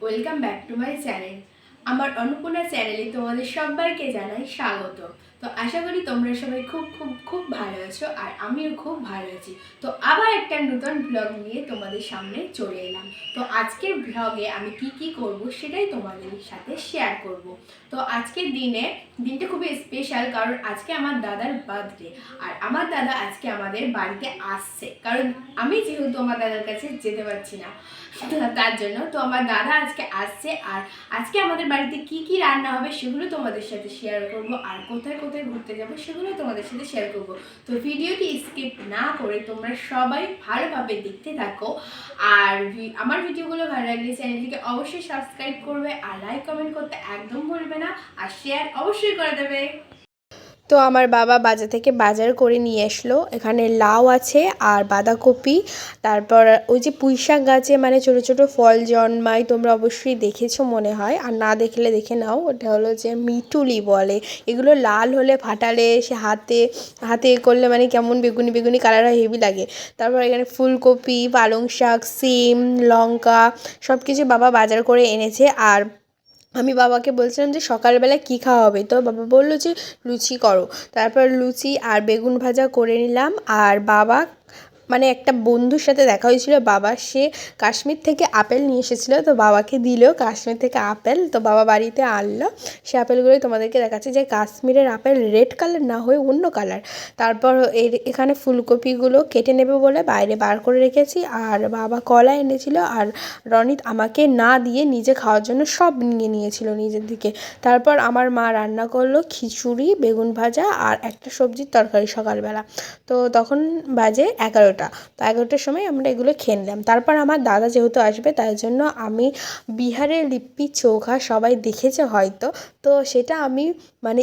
Welcome back to my channel. আমার অন্নপূর্ণা চ্যানেলে তোমাদের সবাইকে জানাই স্বাগত। তো আশা করি তোমরা সবাই খুব খুব খুব ভালো আছো, আর আমিও খুব ভালো আছি। তো আবার একটা নতুন ব্লগ নিয়ে তোমাদের সামনে চলে এলাম। তো আজকের ব্লগে আমি কি করব সেটাই তোমাদের সাথে শেয়ার করব। তো আজকের দিনটা খুবই স্পেশাল, কারণ আজকে আমার দাদার বার্থডে। আর আমার দাদা আজকে আমাদের বাড়িতে আসছে, কারণ আমি যেহেতু আমার দাদার কাছে যেতে পারছি না, তার জন্য। তো আমার দাদা আজকে আসছে, আর আজকে আমাদের বাড়িতে কি রান্না হবে সেগুলো তোমাদের সাথে শেয়ার করব, আর কোথায় কোথায় ঘুরতে যাবো সেগুলো তোমাদের সাথে শেয়ার করব। তো ভিডিওটি স্কিপ না করে তোমরা সবাই ভালোভাবে দেখতে থাকো। আর আমার ভিডিওগুলো ভালো লাগলে চ্যানেলটিকে অবশ্যই সাবস্ক্রাইব করবে, আর লাইক কমেন্ট করতে একদম ভুলবে না, আর শেয়ার অবশ্যই করে দেবে। তো আমার বাবা বাজার থেকে বাজার করে নিয়ে আসলো। এখানে লাউ আছে আর বাঁধাকপি, তারপর ওই যে পুঁইশাক গাছে মানে ছোটো ছোটো ফল জন্মায়, তোমরা অবশ্যই দেখেছো মনে হয়, আর না দেখলে দেখে নাও। ওটা হলো যে মিটুলি বলে। এগুলো লাল হলে ফাটালে সে হাতে হাতে করলে মানে কেমন বেগুনি বেগুনি কালার হয়, হেভি লাগে। তারপর এখানে ফুলকপি, পালং শাক, সিম, লঙ্কা সব কিছু বাবা বাজার করে এনেছে। আর আমি বাবাকে বলছিলাম যে সকালবেলা কী খাওয়া হবে, তো বাবা বললো যে লুচি করো। তারপর লুচি আর বেগুন ভাজা করে নিলাম। আর বাবা মানে একটা বন্ধুর সাথে দেখা হয়েছিল, বাবা সে কাশ্মীর থেকে আপেল নিয়ে এসেছিলো, তো বাবাকে দিল কাশ্মীর থেকে আপেল। তো বাবা বাড়িতে আনলো সে আপেলগুলোই তোমাদেরকে দেখাচ্ছে, যে কাশ্মীরের আপেল রেড কালার না হয়ে অন্য কালার। তারপর এখানে ফুলকপিগুলো কেটে নেবে বলে বাইরে বার করে রেখেছি। আর বাবা কলা এনেছিল, আর রনিত আমাকে না দিয়ে নিজে খাওয়ার জন্য সব নিয়েছিল নিজের দিকে। তারপর আমার মা রান্না করলো খিচুড়ি, বেগুন ভাজা আর একটা সবজির তরকারি সকালবেলা। তো তখন বাজে 11টা। তো 11টার সময় আমরা এগুলো খেয়ে নিলাম। তারপর আমার দাদা যেহেতু আসবে, তাই জন্য আমি বিহারের লিট্টি চোখা সবাই দেখেছে হয়তো, তো সেটা আমি মানে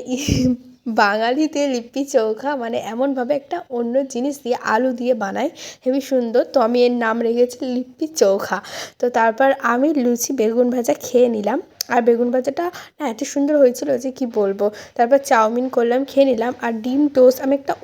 বাঙালিতে লিট্টি চোখা মানে এমনভাবে একটা অন্য জিনিস দিয়ে আলু দিয়ে বানাই, হেবি সুন্দর। তো আমি এর নাম রেখেছি লিট্টি চোখা। তো তারপর আমি লুচি বেগুন ভাজা খেয়ে নিলাম। আর বেগুন ভাজাটা না এত সুন্দর হয়েছিল যে কি বলবো। তারপর চাউমিন করলাম, খেয়ে নিলাম। আর ডিম টোস্ট আমি একটা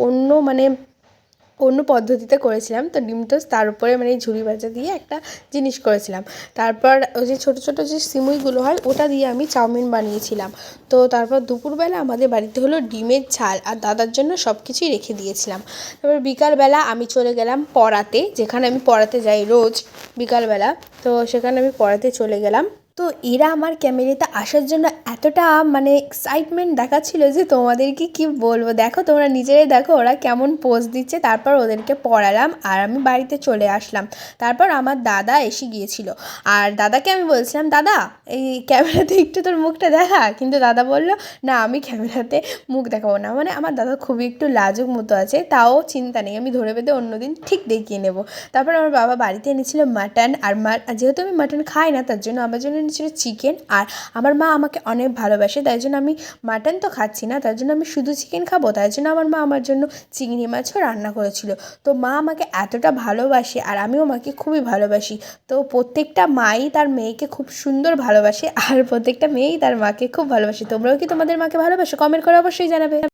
অন্য পদ্ধতিতে করেছিলাম। তো ডিম টোস্ট তার উপরে মানে ঝুরি ভাজা দিয়ে একটা জিনিস করেছিলাম। তারপর ওই যে ছোটো ছোটো যে সিমুইগুলো হয় ওটা দিয়ে আমি চাউমিন বানিয়েছিলাম। তো তারপর দুপুরবেলা আমাদের বাড়িতে হলো ডিমের ঝাল, আর দাদার জন্য সব কিছুই রেখে দিয়েছিলাম। তারপর বিকালবেলা আমি চলে গেলাম পড়াতে, যেখানে আমি পড়াতে যাই রোজ বিকালবেলা। তো সেখানে আমি পড়াতে চলে গেলাম। তো এরা আমার ক্যামেরাতে আসার জন্য এতটা মানে এক্সাইটমেন্ট দেখাচ্ছিল যে তোমাদেরকে কি বলবো। দেখো, তোমরা নিজেরাই দেখো ওরা কেমন পোজ দিচ্ছে। তারপর ওদেরকে পড়ালাম আর আমি বাড়িতে চলে আসলাম। তারপর আমার দাদা এসে গিয়েছিল, আর দাদাকে আমি বলছিলাম, দাদা এই ক্যামেরাতে একটু তোর মুখটা দেখা, কিন্তু দাদা বললো না আমি ক্যামেরাতে মুখ দেখাবো না। মানে আমার দাদা খুবই একটু লাজুক মতো আছে, তাও চিন্তা নেই, আমি ধরে বেঁধে অন্যদিন ঠিক দেখিয়ে নেব। তারপর আমার বাবা বাড়িতে এনেছিল মাটন, আর যেহেতু আমি মাটন খাই না তার জন্য আমার জন্য এনেছিল চিকেন। আর আমার মা আমাকে অনেক ভালোবাসে, তাই জন্য আমি মাটন তো খাচ্ছি না, তার জন্য আমি শুধু চিকেন খাবো, তাই জন্য আমার মা আমার জন্য চিংড়ি মাছও রান্না করেছিল। তো মা আমাকে এতটা ভালোবাসে, আর আমিও মাকে খুবই ভালোবাসি। তো প্রত্যেকটা মাই তার মেয়েকে খুব সুন্দর ভালোবাসে, আর প্রত্যেকটা মেয়েই তার মাকে খুব ভালোবাসে। তোমরাও কি তোমাদের মাকে ভালোবাসো? কমেন্ট করে অবশ্যই জানাবে।